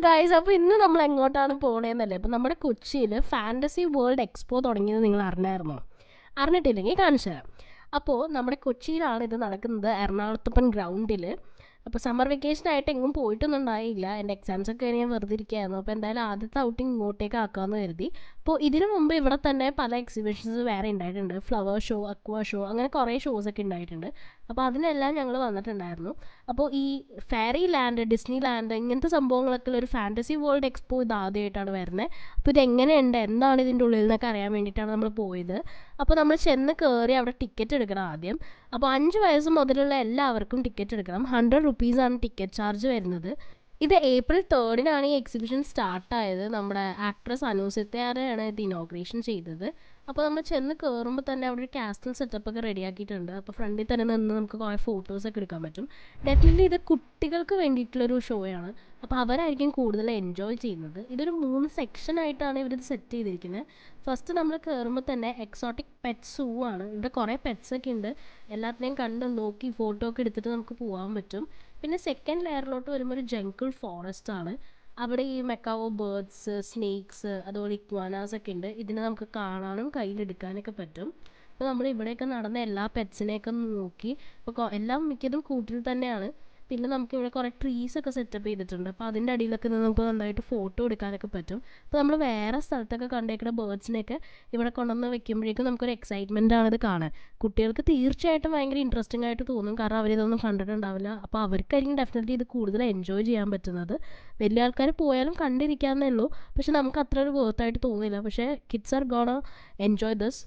Guys, അപ്പോൾ ഇന്ന് നമ്മൾ എങ്ങോട്ടാണ് പോണേന്നല്ലേ. അപ്പോൾ നമ്മുടെ കൊച്ചിയിൽ ഫാൻറ്റസി വേൾഡ് എക്സ്പോ തുടങ്ങിയത് നിങ്ങൾ അറിഞ്ഞായിരുന്നോ? അറിഞ്ഞിട്ടില്ലെങ്കിൽ കാണിച്ചു തരാം. അപ്പോൾ നമ്മുടെ കൊച്ചിയിലാണ് ഇത് നടക്കുന്നത്, എറണാകുളത്തപ്പൻ ഗ്രൗണ്ടിൽ. അപ്പോൾ സമ്മർ വെക്കേഷൻ ആയിട്ട് എങ്ങും പോയിട്ടൊന്നും ഉണ്ടായില്ല. എൻ്റെ എക്സാംസ് ഒക്കെ കഴിഞ്ഞ് ഞാൻ വെറുതെ ഇരിക്കുകയായിരുന്നു. അപ്പോൾ എന്തായാലും ആദ്യത്തെ ഔട്ടിങ് ഇങ്ങോട്ടേക്ക് ആക്കാമെന്ന് കരുതി. അപ്പോൾ ഇതിനു മുമ്പ് ഇവിടെ തന്നെ പല എക്സിബിഷൻസ് വേറെ ഉണ്ടായിട്ടുണ്ട്. ഫ്ലവർ ഷോ, അക്വ ഷോ, അങ്ങനെ കുറേ ഷോസ് ഒക്കെ ഉണ്ടായിട്ടുണ്ട്. അപ്പോൾ അതിനെല്ലാം ഞങ്ങൾ വന്നിട്ടുണ്ടായിരുന്നു. അപ്പോൾ ഈ ഫെയറി ലാൻഡ്, ഡിസ്നി ലാൻഡ്, ഇങ്ങനത്തെ സംഭവങ്ങളൊക്കെ ഉള്ള ഒരു ഫാൻറ്റസി വേൾഡ് എക്സ്പോ ഇത് ആദ്യമായിട്ടാണ് വരുന്നത്. അപ്പോൾ ഇത് എങ്ങനെയുണ്ട്, എന്താണ് ഇതിൻ്റെ ഉള്ളിൽ നിന്നൊക്കെ അറിയാൻ വേണ്ടിയിട്ടാണ് നമ്മൾ പോയത്. അപ്പോൾ നമ്മൾ ചെന്ന് കയറി അവിടെ ടിക്കറ്റ് എടുക്കണം ആദ്യം. അപ്പോൾ 5 വയസ്സ് മുതലുള്ള എല്ലാവർക്കും ടിക്കറ്റ് എടുക്കണം. 100 റുപ്പീസാണ് ടിക്കറ്റ് ചാർജ് വരുന്നത്. ഇത് ഏപ്രിൽ 3-നാണ് ഈ എക്സിബിഷൻ സ്റ്റാർട്ടായത്. നമ്മുടെ ആക്ട്രസ് അനുസിത്തയാണ് ഇത് ഇനോഗ്രേഷൻ ചെയ്തത്. അപ്പോൾ നമ്മൾ ചെന്ന് കയറുമ്പോൾ തന്നെ അവിടെ ഒരു കാസ്റ്റൽ സെറ്റപ്പൊക്കെ റെഡിയാക്കിയിട്ടുണ്ട്. അപ്പോൾ ഫ്രണ്ടിൽ തന്നെ നിന്ന് നമുക്ക് കുറേ ഫോട്ടോസൊക്കെ എടുക്കാൻ പറ്റും. ഡെഫിനറ്റ്ലി ഇത് കുട്ടികൾക്ക് വേണ്ടിയിട്ടുള്ളൊരു ഷോയാണ്. അപ്പോൾ അവരായിരിക്കും കൂടുതൽ എൻജോയ് ചെയ്യുന്നത്. ഇതൊരു 3 സെക്ഷനായിട്ടാണ് ഇവരിത് സെറ്റ് ചെയ്തിരിക്കുന്നത്. ഫസ്റ്റ് നമ്മൾ കയറുമ്പോൾ തന്നെ എക്സോട്ടിക് പെറ്റ് സൂ ആണ്. ഇവിടെ കുറേ പെറ്റ്സൊക്കെ ഉണ്ട്. എല്ലാത്തിനെയും കണ്ട് നോക്കി ഫോട്ടോ ഒക്കെ എടുത്തിട്ട് നമുക്ക് പോകാൻ പറ്റും. പിന്നെ സെക്കൻഡ് ലെയറിലോട്ട് വരുമ്പോൾ ഒരു ജംഗിൾ ഫോറസ്റ്റ് ആണ്. അവിടെ ഈ മെക്കാവോ ബേർഡ്സ്, സ്നേക്സ്, അതുപോലെ ഇക്വാനാസ് ഒക്കെ ഉണ്ട്. ഇതിനെ നമുക്ക് കാണാനും കയ്യിലെടുക്കാനൊക്കെ പറ്റും. അപ്പോൾ നമ്മൾ ഇവിടെയൊക്കെ നടന്ന എല്ലാ പെറ്റ്സിനെയൊക്കെ നോക്കി. അപ്പോൾ എല്ലാം മിക്കതും കൂട്ടിൽ തന്നെയാണ്. പിന്നെ നമുക്ക് ഇവിടെ കുറേ ട്രീസൊക്കെ സെറ്റപ്പ് ചെയ്തിട്ടുണ്ട്. അപ്പോൾ അതിൻ്റെ അടിയിലൊക്കെ നിന്ന് നമുക്ക് നന്നായിട്ട് ഫോട്ടോ എടുക്കാനൊക്കെ പറ്റും. അപ്പോൾ നമ്മൾ വേറെ സ്ഥലത്തൊക്കെ കണ്ടേക്കുന്ന ബേർഡ്സിനെയൊക്കെ ഇവിടെ കൊണ്ടുവന്ന് വെക്കുമ്പോഴേക്കും നമുക്കൊരു എക്സൈറ്റ്മെൻ്റ് ആണിത് കാണാൻ. കുട്ടികൾക്ക് തീർച്ചയായിട്ടും ഭയങ്കര ഇൻട്രസ്റ്റിംഗ് ആയിട്ട് തോന്നും, കാരണം അവരിതൊന്നും കണ്ടിട്ടുണ്ടാവില്ല. അപ്പോൾ അവർക്കായിരിക്കും ഡെഫിനറ്റ്ലി ഇത് കൂടുതൽ എൻജോയ് ചെയ്യാൻ പറ്റുന്നത്. വലിയ ആൾക്കാർ പോയാലും കണ്ടിരിക്കാമെന്നേ ഉള്ളൂ, പക്ഷെ നമുക്ക് അത്ര ഒരു വേർത്തായിട്ട് തോന്നില്ല. പക്ഷേ kids are gonna enjoy this.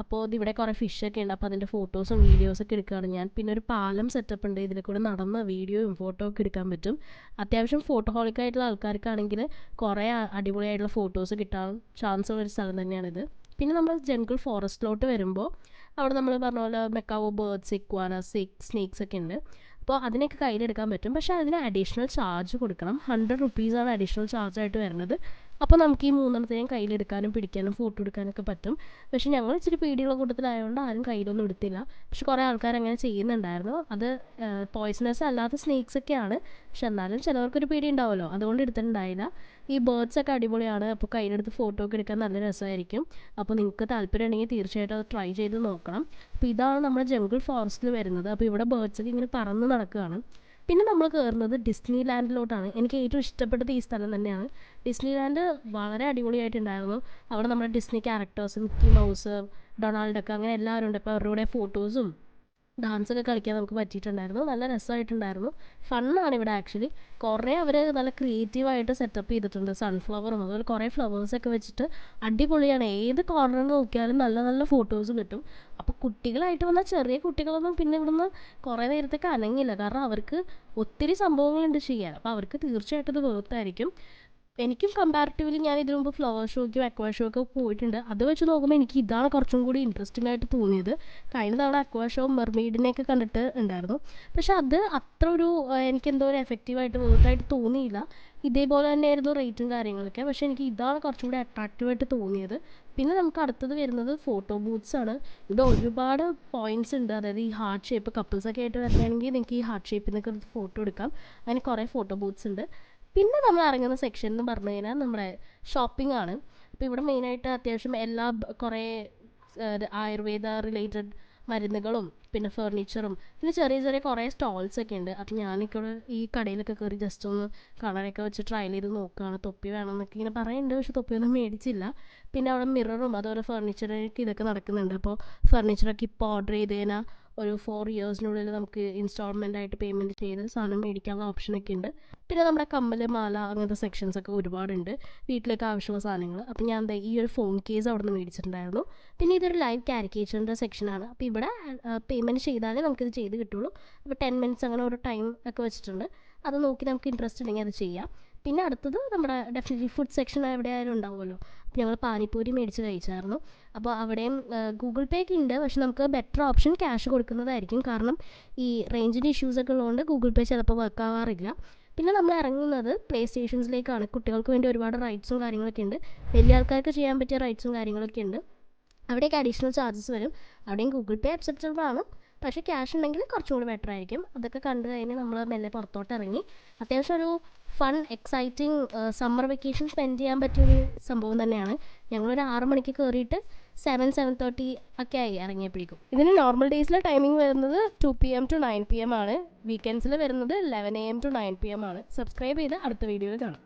അപ്പോൾ ഇതിവിടെ കുറേ ഫിഷൊക്കെ ഉണ്ട്. അപ്പോൾ അതിൻ്റെ ഫോട്ടോസും വീഡിയോസൊക്കെ എടുക്കുകയാണ് ഞാൻ. പിന്നെ ഒരു പാലം സെറ്റപ്പ് ഉണ്ട്, ഇതിൽ കൂടെ നടന്ന് വീഡിയോയും ഫോട്ടോ ഒക്കെ എടുക്കാൻ പറ്റും. അത്യാവശ്യം ഫോട്ടോഹോളിക്കായിട്ടുള്ള ആൾക്കാർക്കാണെങ്കിൽ കുറേ അടിപൊളിയായിട്ടുള്ള ഫോട്ടോസ് കിട്ടാൻ ചാൻസ് ഉള്ളൊരു സ്ഥലം തന്നെയാണിത്. പിന്നെ നമ്മൾ ജംഗിൾ ഫോറസ്റ്റിലോട്ട് വരുമ്പോൾ അവിടെ നമ്മൾ പറഞ്ഞ പോലെ മെക്കാവോ ബേർഡ്സ്, ഇക്വാനാസ്, സ്നേക്സ് ഒക്കെ ഉണ്ട്. അപ്പോൾ അതിനൊക്കെ കയ്യിലെടുക്കാൻ പറ്റും. പക്ഷേ അതിന് അഡീഷണൽ ചാർജ് കൊടുക്കണം. 100 റുപ്പീസാണ് അഡീഷണൽ ചാർജായിട്ട് വരുന്നത്. അപ്പോൾ നമുക്ക് ഈ 3എണ്ണത്തിനെയും കയ്യിലെടുക്കാനും പിടിക്കാനും ഫോട്ടോ എടുക്കാനൊക്കെ പറ്റും. പക്ഷേ ഞങ്ങൾ ഇച്ചിരി പേടിയുള്ള കൂട്ടത്തിലായതുകൊണ്ട് ആരും കയ്യിലൊന്നും എടുത്തില്ല. പക്ഷെ കുറേ ആൾക്കാർ അങ്ങനെ ചെയ്യുന്നുണ്ടായിരുന്നു. അത് പോയ്സണസ് അല്ലാത്ത സ്നേക്സ് ഒക്കെയാണ്. പക്ഷെ എന്നാലും ചിലവർക്കൊരു പേടി ഉണ്ടാവുമല്ലോ, അതുകൊണ്ട് എടുത്തിട്ടുണ്ടായില്ല. ഈ ബേർഡ്സ് ഒക്കെ അടിപൊളിയാണ്. അപ്പോൾ കയ്യിലെടുത്ത് ഫോട്ടോ ഒക്കെ എടുക്കാൻ നല്ല രസമായിരിക്കും. അപ്പോൾ നിങ്ങൾക്ക് താല്പര്യം ഉണ്ടെങ്കിൽ തീർച്ചയായിട്ടും അത് ട്രൈ ചെയ്ത് നോക്കണം. അപ്പോൾ ഇതാണ് നമ്മുടെ ജംഗിൾ ഫോറസ്റ്റിൽ വരുന്നത്. അപ്പോൾ ഇവിടെ ബേർഡ്സൊക്കെ ഇങ്ങനെ പറന്ന് നടക്കുകയാണ്. പിന്നെ നമ്മൾ കയറുന്നത് ഡിസ്നി ലാൻഡിലോട്ടാണ്. എനിക്ക് ഏറ്റവും ഇഷ്ടപ്പെട്ടത് ഈ സ്ഥലം തന്നെയാണ്. ഡിസ്നി ലാൻഡ് വളരെ അടിപൊളിയായിട്ടുണ്ടായിരുന്നു. അവിടെ നമ്മുടെ ഡിസ്നി ക്യാരക്ടേഴ്സ്, മിക്കി മൗസ്, ഡൊണാൾഡൊക്കെ, അങ്ങനെ എല്ലാവരും ഉണ്ട്. അപ്പോൾ അവരുടെ കൂടെ ഫോട്ടോസും ഡാൻസൊക്കെ കളിക്കാൻ നമുക്ക് പറ്റിയിട്ടുണ്ടായിരുന്നു. നല്ല രസമായിട്ടുണ്ടായിരുന്നു. ഫണ്ണാണ് ഇവിടെ ആക്ച്വലി. കുറേ അവർ നല്ല ക്രിയേറ്റീവായിട്ട് സെറ്റപ്പ് ചെയ്തിട്ടുണ്ട്. സൺഫ്ലവറും അതുപോലെ കുറേ ഫ്ലവേഴ്സൊക്കെ വെച്ചിട്ട് അടിപൊളിയാണ്. ഏത് കോർണറിൽ നോക്കിയാലും നല്ല നല്ല ഫോട്ടോസ് കിട്ടും. അപ്പോൾ കുട്ടികളായിട്ട് വന്നാൽ ചെറിയ കുട്ടികളൊന്നും പിന്നെ ഇവിടുന്ന് കുറേ നേരത്തേക്ക് അനങ്ങില്ല, കാരണം അവർക്ക് ഒത്തിരി സംഭവങ്ങളുണ്ട് ചെയ്യാൻ. അപ്പോൾ അവർക്ക് തീർച്ചയായിട്ടും ഇത് വേർത്തായിരിക്കും. എനിക്കും കമ്പാരിറ്റീവ്ലി ഞാൻ ഇതിനു മുമ്പ് ഫ്ലവർ ഷോയ്ക്കും അക്വാ ഷോ ഒക്കെ പോയിട്ടുണ്ട്. അത് വെച്ച് നോക്കുമ്പോൾ എനിക്ക് ഇതാണ് കുറച്ചും കൂടി ഇൻട്രസ്റ്റിംഗ് ആയിട്ട് തോന്നിയത്. കഴിഞ്ഞ തവണ അക്വാ ഷോ മെർമെയ്ഡിനെയൊക്കെ കണ്ടിട്ട് ഉണ്ടായിരുന്നു. പക്ഷെ അത് അത്ര ഒരു എനിക്കെന്തോ ഒരു എഫക്റ്റീവായിട്ട് വേർത്തായിട്ട് തോന്നിയില്ല. ഇതേപോലെ തന്നെയായിരുന്നു റേറ്റും കാര്യങ്ങളൊക്കെ. പക്ഷേ എനിക്ക് ഇതാണ് കുറച്ചും കൂടി അട്രാക്റ്റീവായിട്ട് തോന്നിയത്. പിന്നെ നമുക്ക് അടുത്തത് വരുന്നത് ഫോട്ടോ ബൂത്ത്സ് ആണ്. ഇവിടെ ഒരുപാട് പോയിന്റ്സ് ഉണ്ട്. അതായത് ഈ ഹാർട്ട് ഷേപ്പ്, കപ്പിൾസൊക്കെ ആയിട്ട് വരികയാണെങ്കിൽ നിങ്ങൾക്ക് ഈ ഹാർട്ട് ഷേപ്പിൽ നിന്നൊക്കെ ഫോട്ടോ എടുക്കാം. അങ്ങനെ കുറേ ഫോട്ടോ ബൂത്ത്സ് ഉണ്ട്. പിന്നെ നമ്മൾ ഇറങ്ങുന്ന സെക്ഷൻ എന്ന് പറഞ്ഞു കഴിഞ്ഞാൽ നമ്മുടെ ഷോപ്പിംഗ് ആണ്. അപ്പോൾ ഇവിടെ മെയിനായിട്ട് അത്യാവശ്യം എല്ലാ കുറേ ആയുർവേദ റിലേറ്റഡ് മരുന്നുകളും പിന്നെ ഫർണിച്ചറും പിന്നെ ചെറിയ ചെറിയ കുറേ സ്റ്റോൾസൊക്കെ ഉണ്ട്. അപ്പോൾ ഞാനൊക്കെ ഈ കടയിലൊക്കെ കയറി ജസ്റ്റ് ഒന്ന് കളറൊക്കെ വെച്ച് ട്രയൽ ചെയ്ത് നോക്കുകയാണ്. തൊപ്പി വേണമെന്നൊക്കെ ഇങ്ങനെ പറയുന്നുണ്ട്, പക്ഷെ തൊപ്പിയൊന്നും മേടിച്ചില്ല. പിന്നെ അവിടെ മിററും അതുപോലെ ഫർണിച്ചറൊക്കെ ഇതൊക്കെ നടക്കുന്നുണ്ട്. അപ്പോൾ ഫർണിച്ചറൊക്കെ ഇപ്പോൾ ഓർഡർ ചെയ്ത് കഴിഞ്ഞാൽ ഒരു 4 ഇയേഴ്സിനുള്ളിൽ നമുക്ക് ഇൻസ്റ്റാൾമെൻ്റ് ആയിട്ട് പേയ്മെൻറ്റ് ചെയ്ത് സാധനം മേടിക്കാനുള്ള ഓപ്ഷനൊക്കെ ഉണ്ട്. പിന്നെ നമ്മുടെ കമ്മൽ, മാല, അങ്ങനത്തെ സെക്ഷൻസൊക്കെ ഒരുപാടുണ്ട്, വീട്ടിലേക്ക് ആവശ്യമുള്ള സാധനങ്ങൾ. അപ്പോൾ ഞാൻ ഈ ഒരു ഫോൺ കേസ് അവിടെ നിന്ന് മേടിച്ചിട്ടുണ്ടായിരുന്നു. പിന്നെ ഇതൊരു ലൈവ് കാരിക്കേച്ചറിൻ്റെ സെക്ഷനാണ്. അപ്പോൾ ഇവിടെ പേയ്മെൻറ്റ് ചെയ്താലേ നമുക്കിത് ചെയ്ത് കിട്ടുള്ളൂ. അപ്പോൾ 10 മിനിറ്റ്സ് അങ്ങനെ ഒരു ടൈം ഒക്കെ വെച്ചിട്ടുണ്ട്. അത് നോക്കി നമുക്ക് ഇൻട്രസ്റ്റ് ഉണ്ടെങ്കിൽ അത് ചെയ്യാം. പിന്നെ അടുത്തത് നമ്മുടെ ഡെഫിനറ്റ്ലി ഫുഡ് സെക്ഷൻ എവിടെയായാലും ഉണ്ടാവുമല്ലോ. അപ്പോൾ ഞങ്ങൾ പാനിപ്പൂരി മേടിച്ച് കഴിച്ചായിരുന്നു. അപ്പോൾ അവിടെയും ഗൂഗിൾ പേ ഒക്കെ ഉണ്ട്, പക്ഷെ നമുക്ക് ബെറ്റർ ഓപ്ഷൻ ക്യാഷ് കൊടുക്കുന്നതായിരിക്കും. കാരണം ഈ റേഞ്ചിൻ്റെ ഇഷ്യൂസൊക്കെ ഉള്ളതുകൊണ്ട് ഗൂഗിൾ പേ ചിലപ്പോൾ വർക്ക് ആവാറില്ല. പിന്നെ നമ്മൾ ഇറങ്ങുന്നത് പ്ലേ സ്റ്റേഷൻസിലേക്കാണ്. കുട്ടികൾക്ക് വേണ്ടി ഒരുപാട് റൈഡ്സും കാര്യങ്ങളൊക്കെ ഉണ്ട്. വലിയ ആൾക്കാർക്ക് ചെയ്യാൻ പറ്റിയ റൈഡ്സും കാര്യങ്ങളൊക്കെ ഉണ്ട്. അവിടെയൊക്കെ അഡീഷണൽ ചാർജസ് വരും. അവിടെയും ഗൂഗിൾ പേ അക്സെപ്റ്റബിൾ ആണ്, പക്ഷേ ക്യാഷ് ഉണ്ടെങ്കിൽ കുറച്ചും കൂടി ബെറ്റർ ആയിരിക്കും. അതൊക്കെ കണ്ടു കഴിഞ്ഞ് നമ്മൾ മെല്ലെ പുറത്തോട്ട് ഇറങ്ങി. അത്യാവശ്യം ഒരു fun exciting summer vacation spend ചെയ്യാൻ പറ്റിയൊരു സംഭവം തന്നെയാണ്. ഞങ്ങളൊരു 6 മണിക്ക് കയറിയിട്ട് 7-7:30 ഒക്കെ ആയി ഇറങ്ങിയപ്പോഴേക്കും. ഇതിന് നോർമൽ ഡേയ്സിലെ ടൈമിംഗ് വരുന്നത് 2 PM to 9 PM ആണ്. വീക്കെൻഡ്സിൽ വരുന്നത് 11 AM to 9 PM ആണ്. സബ്സ്ക്രൈബ് ചെയ്ത് അടുത്ത വീഡിയോയിൽ കാണാം.